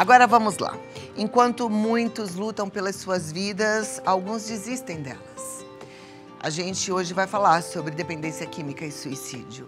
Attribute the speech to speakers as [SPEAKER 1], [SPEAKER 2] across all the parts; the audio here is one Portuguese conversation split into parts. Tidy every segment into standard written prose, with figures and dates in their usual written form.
[SPEAKER 1] Agora vamos lá. Enquanto muitos lutam pelas suas vidas, alguns desistem delas. A gente hoje vai falar sobre dependência química e suicídio.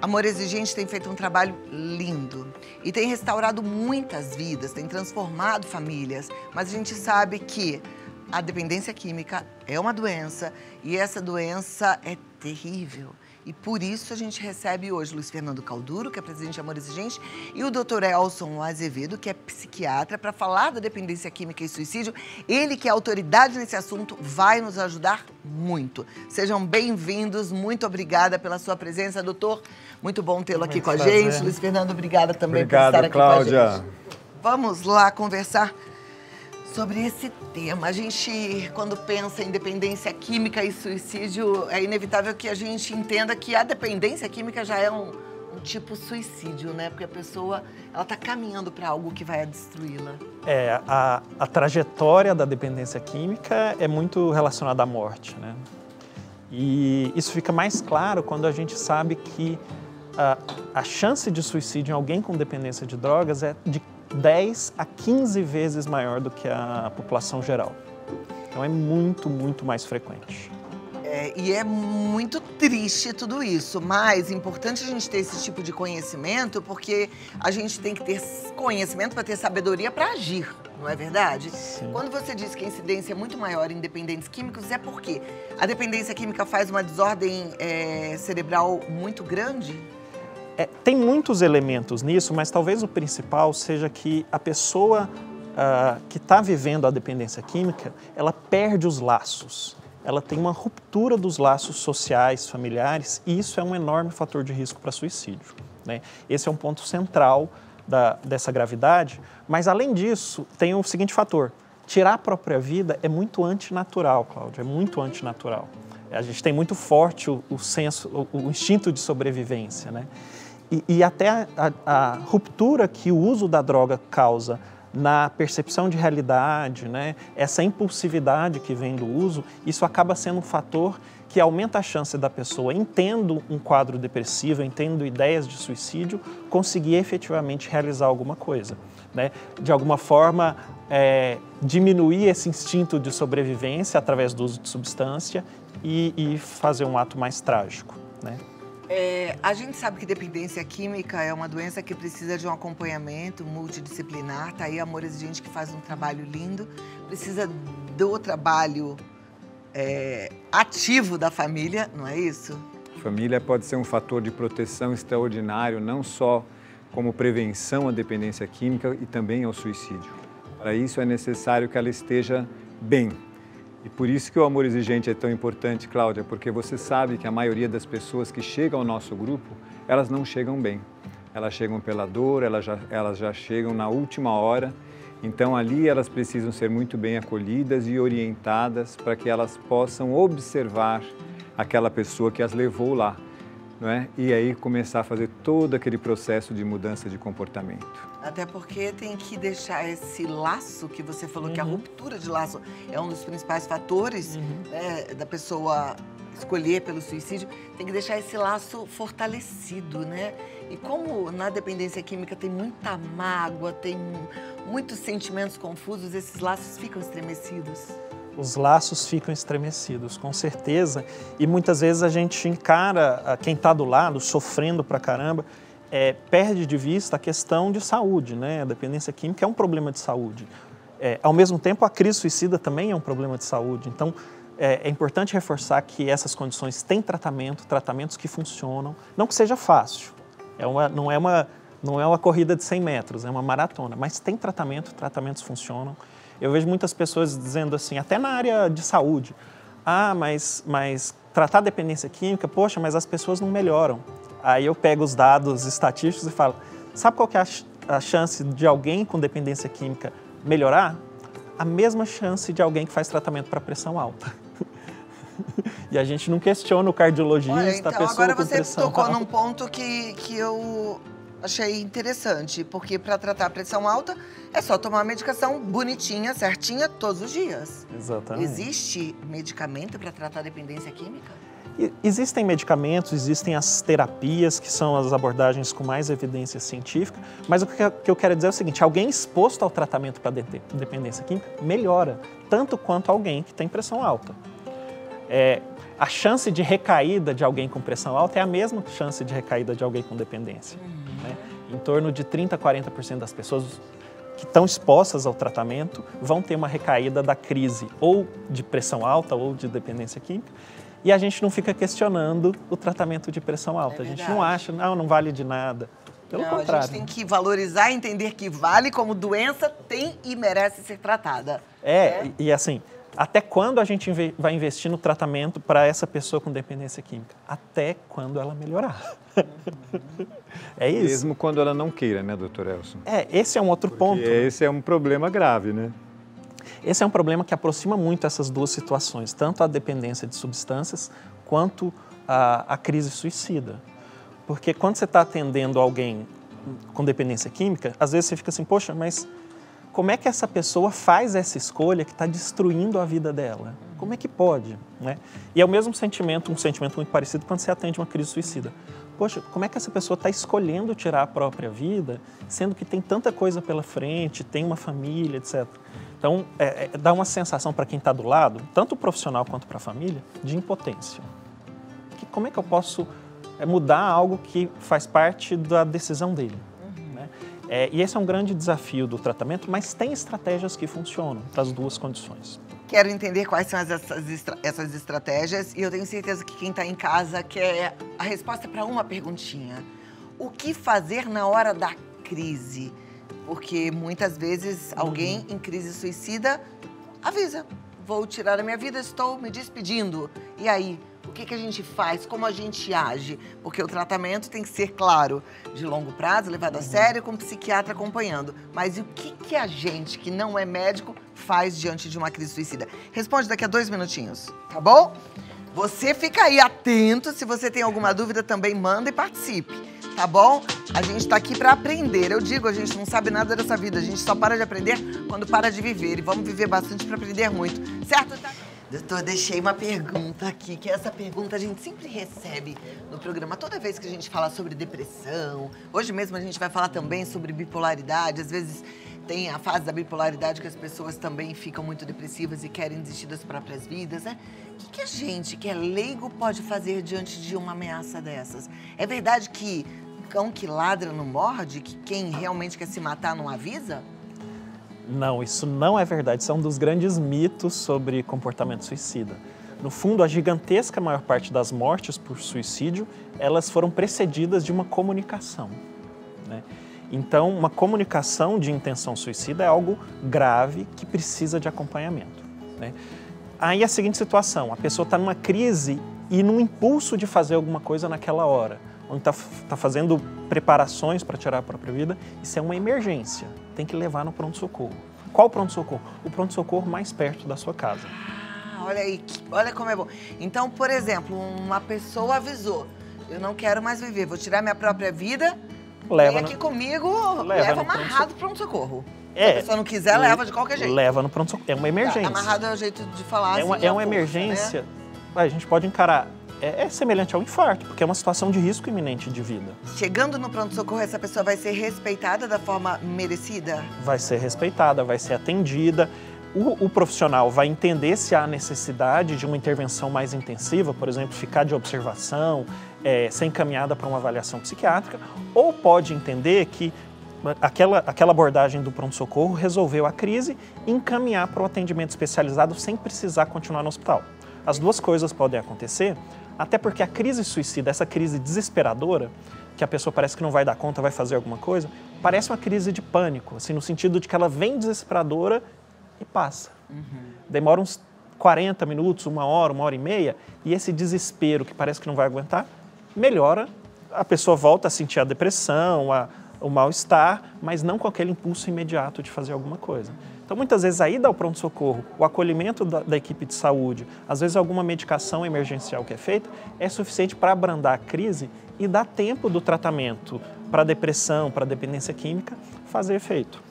[SPEAKER 1] Amor Exigente tem feito um trabalho lindo e tem restaurado muitas vidas, tem transformado famílias, mas a gente sabe que a dependência química é uma doença e essa doença é terrível. E por isso a gente recebe hoje Luiz Fernando Calduro, que é presidente de Amor Exigente, e o Dr. Elson Azevedo, que é psiquiatra, para falar da dependência química e suicídio. Ele, que é autoridade nesse assunto, vai nos ajudar muito. Sejam bem-vindos, muito obrigada pela sua presença, doutor. Muito bom tê-lo aqui com a gente. Luiz Fernando, obrigada também por estar aqui
[SPEAKER 2] Cláudia.
[SPEAKER 1] com a gente. Vamos lá conversar sobre esse tema. A gente, quando pensa em dependência química e suicídio, é inevitável que a gente entenda que a dependência química já é um tipo suicídio, né? Porque a pessoa, ela está caminhando para algo que vai destruí-la.
[SPEAKER 3] A trajetória da dependência química é muito relacionada à morte, né? E isso fica mais claro quando a gente sabe que a chance de suicídio em alguém com dependência de drogas é de 10 a 15 vezes maior do que a população geral. Então é muito, muito mais frequente.
[SPEAKER 1] E é muito triste tudo isso, mas é importante a gente ter esse tipo de conhecimento, porque a gente tem que ter conhecimento para ter sabedoria para agir, não é verdade?
[SPEAKER 3] Sim.
[SPEAKER 1] Quando você diz que a incidência é muito maior em dependentes químicos, é porque a dependência química faz uma desordem cerebral muito grande?
[SPEAKER 3] Tem muitos elementos nisso, mas talvez o principal seja que a pessoa que está vivendo a dependência química, ela perde os laços. Ela tem uma ruptura dos laços sociais, familiares, e isso é um enorme fator de risco para suicídio, né? Esse é um ponto central dessa gravidade, mas além disso, tem o seguinte fator: tirar a própria vida é muito antinatural, Cláudia, é muito antinatural. A gente tem muito forte o instinto de sobrevivência, né? E até a ruptura que o uso da droga causa na percepção de realidade, né? Essa impulsividade que vem do uso, isso acaba sendo um fator que aumenta a chance da pessoa, entendo um quadro depressivo, entendo ideias de suicídio, conseguir efetivamente realizar alguma coisa, né? De alguma forma, diminuir esse instinto de sobrevivência através do uso de substância e fazer um ato mais trágico, né?
[SPEAKER 1] A gente sabe que dependência química é uma doença que precisa de um acompanhamento multidisciplinar. Tá aí a Amor Exigente, que faz um trabalho lindo. Precisa do trabalho ativo da família, não é isso?
[SPEAKER 2] A família pode ser um fator de proteção extraordinário, não só como prevenção à dependência química e também ao suicídio. Para isso é necessário que ela esteja bem. E por isso que o Amor Exigente é tão importante, Cláudia, porque você sabe que a maioria das pessoas que chegam ao nosso grupo, elas não chegam bem. Elas chegam pela dor, elas já chegam na última hora. Então ali elas precisam ser muito bem acolhidas e orientadas para que elas possam observar aquela pessoa que as levou lá, não é? E aí começar a fazer todo aquele processo de mudança de comportamento.
[SPEAKER 1] Até porque tem que deixar esse laço que você falou, que a ruptura de laço é um dos principais fatores, né, da pessoa escolher pelo suicídio, tem que deixar esse laço fortalecido, né? E como na dependência química tem muita mágoa, tem muitos sentimentos confusos, esses laços ficam estremecidos.
[SPEAKER 3] Os laços ficam estremecidos, com certeza, e muitas vezes a gente encara quem está do lado, sofrendo pra caramba, perde de vista a questão de saúde, né? A dependência química é um problema de saúde. Ao mesmo tempo, a crise suicida também é um problema de saúde. Então, é importante reforçar que essas condições têm tratamentos que funcionam. Não que seja fácil, não é uma corrida de 100 metros, é uma maratona, mas tem tratamentos funcionam. Eu vejo muitas pessoas dizendo assim, até na área de saúde, mas tratar a dependência química, poxa, mas as pessoas não melhoram. Aí eu pego os dados estatísticos e falo, sabe qual que é a chance de alguém com dependência química melhorar? A mesma chance de alguém que faz tratamento para pressão alta. E a gente não questiona o cardiologista,
[SPEAKER 1] Olha, então,
[SPEAKER 3] a pessoa
[SPEAKER 1] agora
[SPEAKER 3] com
[SPEAKER 1] você
[SPEAKER 3] pressão
[SPEAKER 1] tocou
[SPEAKER 3] alta.
[SPEAKER 1] num ponto que eu achei interessante, porque para tratar a pressão alta é só tomar uma medicação bonitinha, certinha, todos os dias.
[SPEAKER 3] Exatamente.
[SPEAKER 1] Existe medicamento para tratar a dependência química?
[SPEAKER 3] Existem medicamentos, existem as terapias, que são as abordagens com mais evidência científica, mas o que eu quero dizer é o seguinte, alguém exposto ao tratamento para dependência química melhora, tanto quanto alguém que tem pressão alta. A chance de recaída de alguém com pressão alta é a mesma chance de recaída de alguém com dependência. Né? Em torno de 30% a 40% das pessoas que estão expostas ao tratamento vão ter uma recaída da crise ou de pressão alta ou de dependência química. E a gente não fica questionando o tratamento de pressão alta. A gente não acha, não vale de nada. Pelo contrário.
[SPEAKER 1] A gente tem que valorizar e entender que vale como doença, tem e merece ser tratada.
[SPEAKER 3] E assim, até quando a gente vai investir no tratamento para essa pessoa com dependência química? Até quando ela melhorar. É isso.
[SPEAKER 2] Mesmo quando ela não queira, né, doutor Elson?
[SPEAKER 3] Esse é um outro ponto.
[SPEAKER 2] Esse é um problema grave, né?
[SPEAKER 3] Esse é um problema que aproxima muito essas duas situações, tanto a dependência de substâncias quanto a crise suicida. Porque quando você está atendendo alguém com dependência química, às vezes você fica assim, poxa, mas como é que essa pessoa faz essa escolha que está destruindo a vida dela? Como é que pode? Né? E é o mesmo sentimento, um sentimento muito parecido quando você atende uma crise suicida. Poxa, como é que essa pessoa está escolhendo tirar a própria vida, sendo que tem tanta coisa pela frente, tem uma família, etc. Então, dá uma sensação para quem está do lado, tanto o profissional quanto para a família, de impotência. Como é que eu posso mudar algo que faz parte da decisão dele? Né? E esse é um grande desafio do tratamento, mas tem estratégias que funcionam para as duas condições.
[SPEAKER 1] Quero entender quais são essas estratégias e eu tenho certeza que quem está em casa quer a resposta para uma perguntinha. O que fazer na hora da crise? Porque muitas vezes alguém em crise suicida avisa, vou tirar a minha vida, estou me despedindo. E aí, o que a gente faz? Como a gente age? Porque o tratamento tem que ser, claro, de longo prazo, levado a sério, com um psiquiatra acompanhando. Mas e o que a gente, que não é médico, faz diante de uma crise suicida? Responde daqui a 2 minutinhos, tá bom? Você fica aí atento, se você tem alguma dúvida também manda e participe, tá bom? A gente tá aqui para aprender. Eu digo, a gente não sabe nada dessa vida, a gente só para de aprender quando para de viver. E vamos viver bastante para aprender muito, certo? Doutor, deixei uma pergunta aqui, que essa pergunta a gente sempre recebe no programa, toda vez que a gente fala sobre depressão. Hoje mesmo a gente vai falar também sobre bipolaridade. Às vezes tem a fase da bipolaridade que as pessoas também ficam muito depressivas e querem desistir das próprias vidas, né? O que a gente, que é leigo, pode fazer diante de uma ameaça dessas? É verdade que cão que ladra não morde? Que quem realmente quer se matar não avisa?
[SPEAKER 3] Não, isso não é verdade. Isso é um dos grandes mitos sobre comportamento suicida. No fundo, a gigantesca maior parte das mortes por suicídio, elas foram precedidas de uma comunicação, né? Então, uma comunicação de intenção suicida é algo grave que precisa de acompanhamento, né? Aí a seguinte situação, a pessoa está numa crise e num impulso de fazer alguma coisa naquela hora, onde está fazendo preparações para tirar a própria vida, isso é uma emergência, tem que levar no pronto-socorro. Qual pronto-socorro? O pronto-socorro mais perto da sua casa.
[SPEAKER 1] Olha aí, olha como é bom. Então, por exemplo, uma pessoa avisou, eu não quero mais viver, vou tirar minha própria vida, vem aqui comigo, leva amarrado pro pronto-socorro. Se a pessoa não quiser, leva de qualquer jeito.
[SPEAKER 3] Leva no pronto-socorro, é uma emergência.
[SPEAKER 1] Amarrado é o jeito de falar.
[SPEAKER 3] É uma emergência, né? A gente pode encarar, é semelhante ao infarto, porque é uma situação de risco iminente de vida.
[SPEAKER 1] Chegando no pronto-socorro, essa pessoa vai ser respeitada da forma merecida?
[SPEAKER 3] Vai ser respeitada, vai ser atendida. O profissional vai entender se há necessidade de uma intervenção mais intensiva, por exemplo, ficar de observação, ser encaminhada para uma avaliação psiquiátrica, ou pode entender que aquela abordagem do pronto-socorro resolveu a crise e encaminhar para o atendimento especializado sem precisar continuar no hospital. As duas coisas podem acontecer, até porque a crise suicida, essa crise desesperadora, que a pessoa parece que não vai dar conta, vai fazer alguma coisa, parece uma crise de pânico, assim, no sentido de que ela vem desesperadora e passa. Demora uns 40 minutos, 1 hora e meia, e esse desespero que parece que não vai aguentar, melhora, a pessoa volta a sentir a depressão, o mal-estar, mas não com aquele impulso imediato de fazer alguma coisa. Então, muitas vezes, a ida ao pronto-socorro, o acolhimento da equipe de saúde, às vezes alguma medicação emergencial que é feita, é suficiente para abrandar a crise e dar tempo do tratamento para a depressão, para a dependência química, fazer efeito.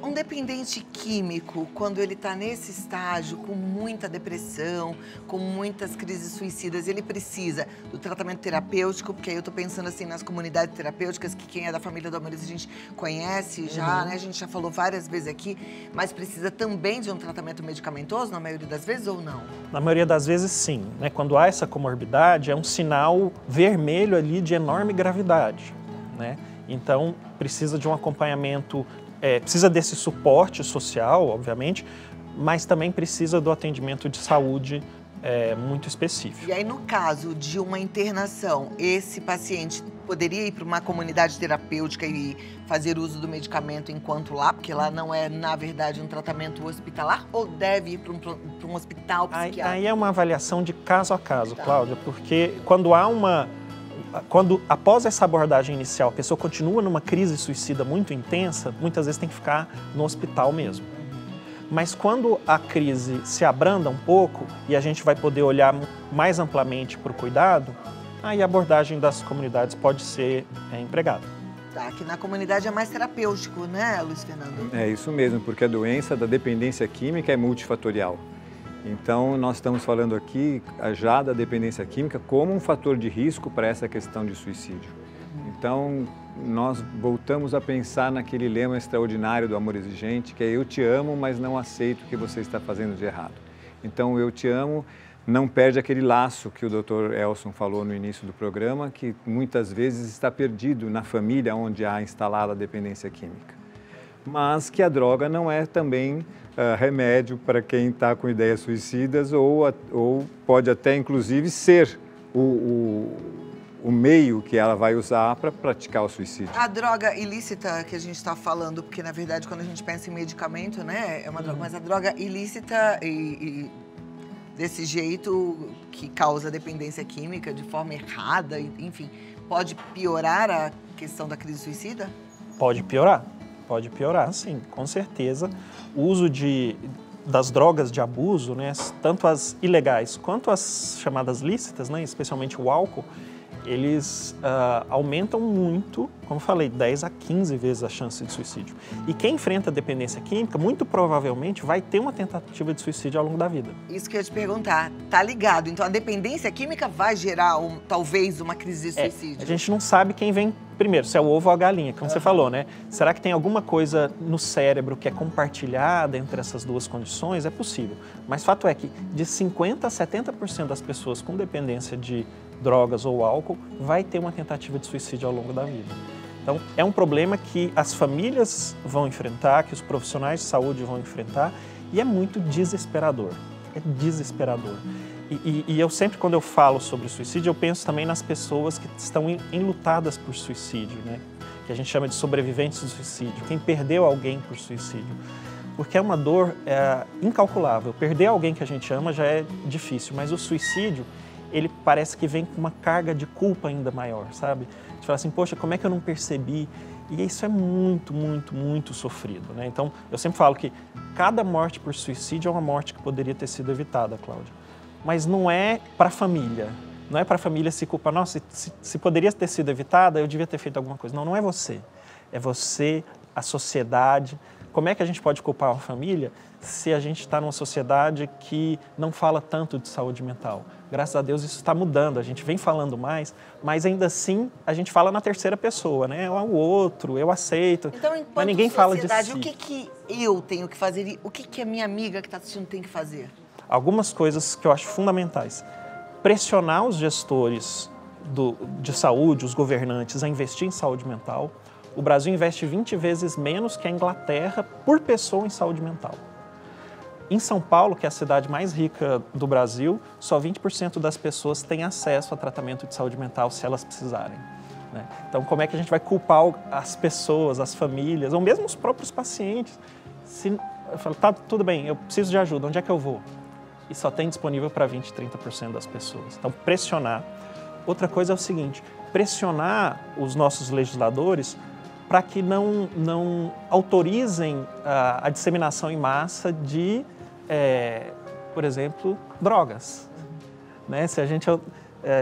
[SPEAKER 1] Um dependente químico, quando ele está nesse estágio, com muita depressão, com muitas crises suicidas, ele precisa do tratamento terapêutico, porque aí eu estou pensando assim nas comunidades terapêuticas, que quem é da família do Amores a gente conhece já, né? A gente já falou várias vezes aqui, mas precisa também de um tratamento medicamentoso, na maioria das vezes, ou não?
[SPEAKER 3] Na maioria das vezes, sim, né? Quando há essa comorbidade, é um sinal vermelho ali de enorme gravidade, né? Então, precisa de um acompanhamento, precisa desse suporte social, obviamente, mas também precisa do atendimento de saúde muito específico.
[SPEAKER 1] E aí, no caso de uma internação, esse paciente poderia ir para uma comunidade terapêutica e fazer uso do medicamento enquanto lá, porque lá não é, na verdade, um tratamento hospitalar, ou deve ir para um hospital psiquiátrico?
[SPEAKER 3] Aí é uma avaliação de caso a caso, Cláudia, porque após essa abordagem inicial, a pessoa continua numa crise suicida muito intensa, muitas vezes tem que ficar no hospital mesmo. Mas quando a crise se abranda um pouco e a gente vai poder olhar mais amplamente para o cuidado, aí a abordagem das comunidades pode ser empregada.
[SPEAKER 1] Tá, que na comunidade é mais terapêutico, né, Luiz Fernando?
[SPEAKER 2] É isso mesmo, porque a doença da dependência química é multifatorial. Então, nós estamos falando aqui já da dependência química como um fator de risco para essa questão de suicídio. Então, nós voltamos a pensar naquele lema extraordinário do amor exigente, que é eu te amo, mas não aceito o que você está fazendo de errado. Então, eu te amo não perde aquele laço que o Dr. Elson falou no início do programa, que muitas vezes está perdido na família onde há instalada a dependência química. Mas que a droga não é também remédio para quem está com ideias suicidas ou pode até, inclusive, ser o meio que ela vai usar para praticar o suicídio.
[SPEAKER 1] A droga ilícita que a gente está falando, porque, na verdade, quando a gente pensa em medicamento, né, é uma droga, mas a droga ilícita e desse jeito que causa dependência química de forma errada, enfim, pode piorar a questão da crise suicida?
[SPEAKER 3] Pode piorar, sim, com certeza. O uso das drogas de abuso, né, tanto as ilegais quanto as chamadas lícitas, né, especialmente o álcool, eles aumentam muito, como eu falei, 10 a 15 vezes a chance de suicídio. E quem enfrenta a dependência química, muito provavelmente vai ter uma tentativa de suicídio ao longo da vida.
[SPEAKER 1] Isso que eu ia te perguntar, tá ligado? Então a dependência química vai gerar talvez uma crise de suicídio?
[SPEAKER 3] A gente não sabe quem vem primeiro, se é o ovo ou a galinha, como você falou, né? Será que tem alguma coisa no cérebro que é compartilhada entre essas duas condições? É possível. Mas fato é que de 50% a 70% das pessoas com dependência de drogas ou álcool vai ter uma tentativa de suicídio ao longo da vida. Então, é um problema que as famílias vão enfrentar, que os profissionais de saúde vão enfrentar, e é muito desesperador. É desesperador. E eu sempre, quando eu falo sobre suicídio, eu penso também nas pessoas que estão enlutadas por suicídio, né? Que a gente chama de sobreviventes do suicídio, quem perdeu alguém por suicídio. Porque é uma dor incalculável. Perder alguém que a gente ama já é difícil, mas o suicídio, ele parece que vem com uma carga de culpa ainda maior, sabe? A gente fala assim, poxa, como é que eu não percebi? E isso é muito, muito, muito sofrido, né? Então, eu sempre falo que cada morte por suicídio é uma morte que poderia ter sido evitada, Cláudia. Mas não é para a família, não é para a família se culpar, nossa, se poderia ter sido evitada, eu devia ter feito alguma coisa. Não, não é você. É você, a sociedade. Como é que a gente pode culpar a família se a gente está numa sociedade que não fala tanto de saúde mental? Graças a Deus isso está mudando, a gente vem falando mais, mas ainda assim a gente fala na terceira pessoa, né? O outro, eu aceito,
[SPEAKER 1] então,
[SPEAKER 3] mas ninguém fala de si.
[SPEAKER 1] O que eu tenho que fazer e o que a minha amiga que está assistindo tem que fazer?
[SPEAKER 3] Algumas coisas que eu acho fundamentais. Pressionar os gestores de saúde, os governantes, a investir em saúde mental. O Brasil investe 20 vezes menos que a Inglaterra por pessoa em saúde mental. Em São Paulo, que é a cidade mais rica do Brasil, só 20% das pessoas têm acesso a tratamento de saúde mental se elas precisarem, né? Então, como é que a gente vai culpar as pessoas, as famílias, ou mesmo os próprios pacientes? Eu falo, tá, tudo bem, eu preciso de ajuda, onde é que eu vou? E só tem disponível para 20, 30% das pessoas. Então, pressionar. Outra coisa é o seguinte, pressionar os nossos legisladores para que não autorizem a disseminação em massa de, por exemplo, drogas, né? Se a gente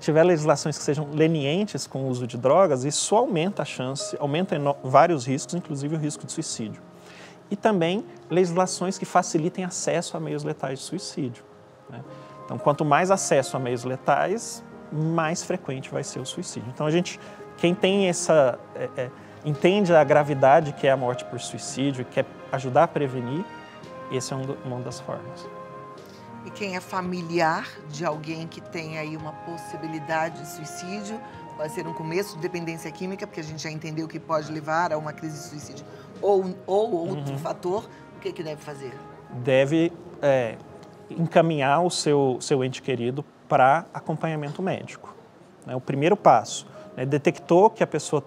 [SPEAKER 3] tiver legislações que sejam lenientes com o uso de drogas, isso aumenta a chance, aumenta vários riscos, inclusive o risco de suicídio. e também legislações que facilitem acesso a meios letais de suicídio, né? Então, quanto mais acesso a meios letais, mais frequente vai ser o suicídio. Então, quem tem entende a gravidade que é a morte por suicídio e quer ajudar a prevenir, essa é uma das formas.
[SPEAKER 1] E quem é familiar de alguém que tem aí uma possibilidade de suicídio, pode ser um começo de dependência química, porque a gente já entendeu que pode levar a uma crise de suicídio, ou outro fator, o que deve fazer?
[SPEAKER 3] Deve encaminhar o seu ente querido para acompanhamento médico, né? O primeiro passo, né? Detectou que a pessoa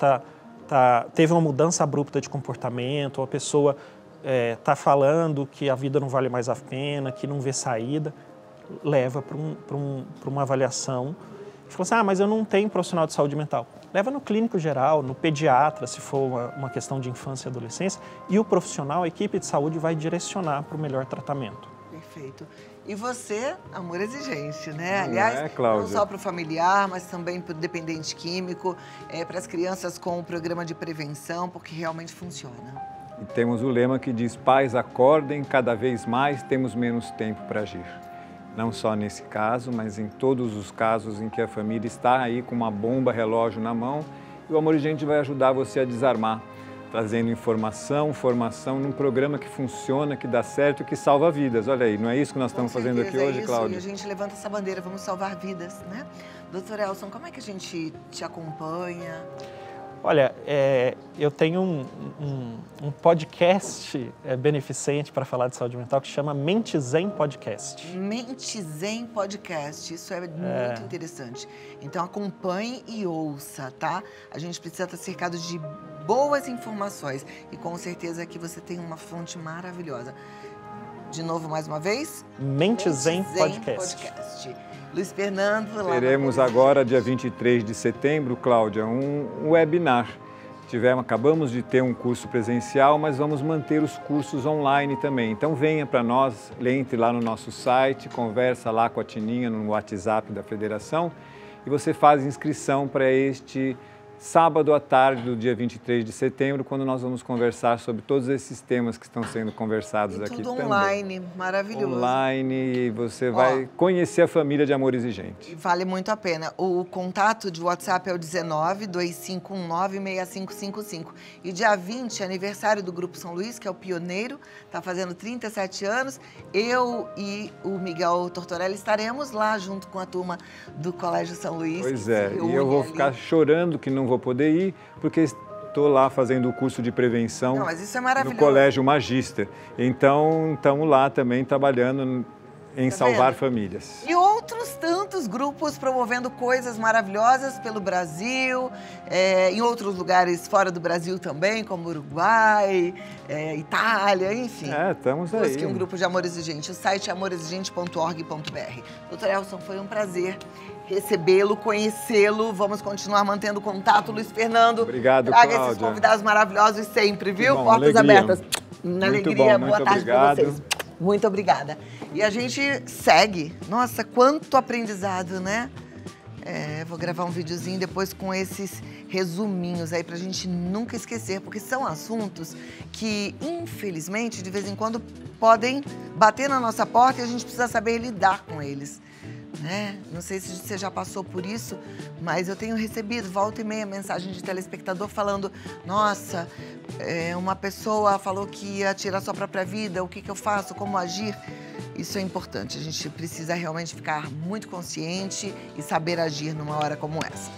[SPEAKER 3] teve uma mudança abrupta de comportamento, ou a pessoa está falando que a vida não vale mais a pena, que não vê saída, leva para uma avaliação. Fala assim, mas eu não tenho profissional de saúde mental. Leva no clínico geral, no pediatra, se for uma questão de infância e adolescência, e o profissional, a equipe de saúde vai direcionar para o melhor tratamento.
[SPEAKER 1] Perfeito. E você, amor exigente, né?
[SPEAKER 2] Não
[SPEAKER 1] Aliás,
[SPEAKER 2] Cláudia?
[SPEAKER 1] não só para o familiar, mas também para o dependente químico, para as crianças com o programa de prevenção, porque realmente funciona.
[SPEAKER 2] E temos o lema que diz, pais acordem, cada vez mais temos menos tempo para agir. Não só nesse caso, mas em todos os casos em que a família está aí com uma bomba relógio na mão, e o Amor Exigente vai ajudar você a desarmar, trazendo informação, formação num programa que funciona, que dá certo e que salva vidas. Olha aí, não é isso que nós estamos fazendo aqui hoje, Cláudia?
[SPEAKER 1] E a gente levanta essa bandeira, vamos salvar vidas, né? Doutor Elson, como é que a gente te acompanha?
[SPEAKER 3] Olha, eu tenho um podcast beneficente para falar de saúde mental que chama Mente Zen Podcast.
[SPEAKER 1] Mente Zen Podcast, isso é muito interessante. Então acompanhe e ouça, tá? A gente precisa estar cercado de boas informações e com certeza aqui você tem uma fonte maravilhosa. De novo, mais uma vez?
[SPEAKER 3] Mente Zen Podcast.
[SPEAKER 1] Luiz Fernando.
[SPEAKER 2] Teremos agora, dia 23 de setembro, Cláudia, um webinar. Acabamos de ter um curso presencial, mas vamos manter os cursos online também. Então venha para nós, entre lá no nosso site, conversa lá com a Tininha no WhatsApp da Federação e você faz inscrição para este sábado à tarde do dia 23 de setembro, quando nós vamos conversar sobre todos esses temas que estão sendo conversados aqui
[SPEAKER 1] tudo
[SPEAKER 2] também.
[SPEAKER 1] Online, maravilhoso.
[SPEAKER 2] Online, e você vai conhecer a família de Amor Exigente.
[SPEAKER 1] Vale muito a pena. O contato de WhatsApp é o 19-2519-6555. E dia 20, aniversário do Grupo São Luís, que é o pioneiro, está fazendo 37 anos. Eu e o Miguel Tortorelli estaremos lá junto com a turma do Colégio São Luís.
[SPEAKER 2] Pois é, e eu vou ficar chorando que não vou poder ir, porque estou lá fazendo o curso de prevenção no Colégio Magíster. Então, estamos lá também trabalhando em salvar famílias.
[SPEAKER 1] E outros tantos grupos promovendo coisas maravilhosas pelo Brasil, em outros lugares fora do Brasil também, como Uruguai, Itália, enfim.
[SPEAKER 2] Estamos aí.
[SPEAKER 1] Busque um grupo de Amor Exigente. O site é amorexigente.org.br. Doutor Elson, foi um prazer recebê-lo, conhecê-lo. Vamos continuar mantendo contato. Luiz Fernando,
[SPEAKER 2] obrigado,
[SPEAKER 1] traga
[SPEAKER 2] Cláudia.
[SPEAKER 1] esses convidados maravilhosos sempre, viu?
[SPEAKER 2] Bom,
[SPEAKER 1] Portas
[SPEAKER 2] alegria.
[SPEAKER 1] abertas. Na
[SPEAKER 2] Muito
[SPEAKER 1] alegria,
[SPEAKER 2] bom,
[SPEAKER 1] boa
[SPEAKER 2] muito
[SPEAKER 1] tarde para
[SPEAKER 2] obrigado.
[SPEAKER 1] vocês. Muito obrigada. E a gente segue. Nossa, quanto aprendizado, né? Vou gravar um videozinho depois com esses resuminhos aí pra gente nunca esquecer, porque são assuntos que, infelizmente, de vez em quando podem bater na nossa porta e a gente precisa saber lidar com eles. Né? Não sei se você já passou por isso, mas eu tenho recebido volta e meia mensagem de telespectador falando: nossa, uma pessoa falou que ia tirar sua própria vida, o que eu faço, como agir? Isso é importante, a gente precisa realmente ficar muito consciente e saber agir numa hora como essa.